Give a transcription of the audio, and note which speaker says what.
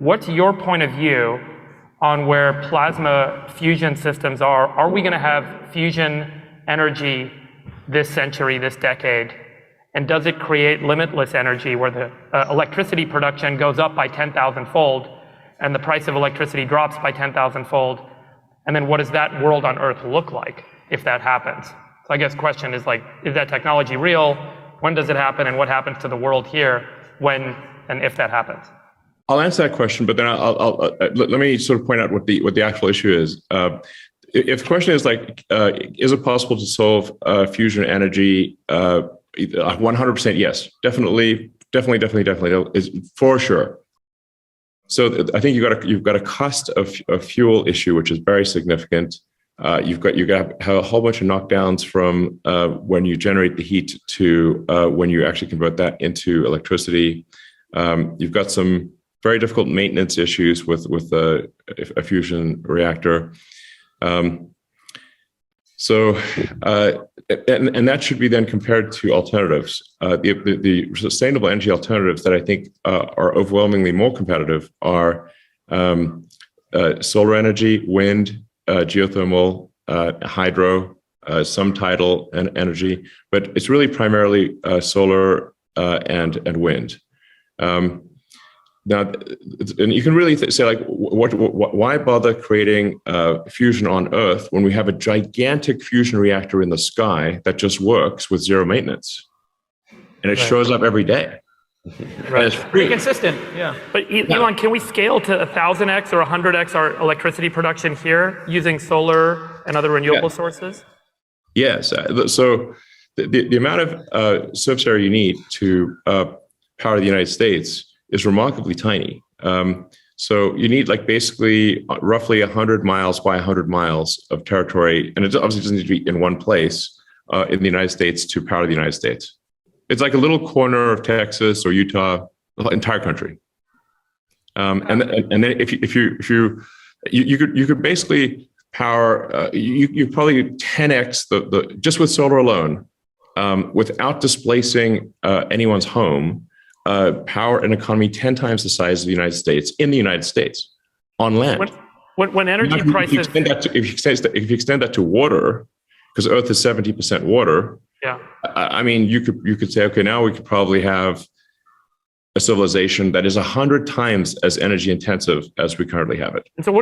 Speaker 1: What's your point of view on where plasma fusion systems are? Are we going to have fusion energy this century, this decade? And does it create limitless energy where the electricity production goes up by 10,000-fold and the price of electricity drops by 10,000-fold? And then what does that world on Earth look like if that happens? So I guess the question is like, is that technology real? When does it happen? And what happens to the world here when and if that happens?
Speaker 2: I'll answer that question, but then let me sort of point out what the actual issue is. If the question is like, is it possible to solve fusion energy? 100% yes, definitely, is for sure. So I think you've got a cost of fuel issue, which is very significant. You've got to have a whole bunch of knockdowns from when you generate the heat to when you actually convert that into electricity. You've got some very difficult maintenance issues with a fusion reactor. So that should be then compared to alternatives. The sustainable energy alternatives that I think are overwhelmingly more competitive are solar energy, wind, geothermal, hydro, some tidal energy, but it's really primarily solar and wind. Now, and you can really say like, why bother creating fusion on Earth when we have a gigantic fusion reactor in the sky that just works with zero maintenance, and it shows up every day.
Speaker 1: Right.
Speaker 2: It's free.
Speaker 3: Consistent, yeah.
Speaker 1: But Elon, can we scale to 1,000x or 100x our electricity production here using solar and other renewable sources?
Speaker 2: Yes. So the amount of surface area you need to power the United States is remarkably tiny. So you need like basically roughly 100 miles by 100 miles of territory, and it obviously doesn't need to be in one place in the United States to power the United States. It's like a little corner of Texas or Utah, the entire country. And then if you could basically power, you probably 10x the just with solar alone, without displacing anyone's home. Power an economy 10 times the size of the United States in the United States on land.
Speaker 1: When energy prices,
Speaker 2: if you extend that to water, because Earth is 70% water.
Speaker 1: Yeah.
Speaker 2: I mean, you could say, okay, now we could probably have a civilization that is 100 times as energy intensive as we currently have it.
Speaker 1: And so what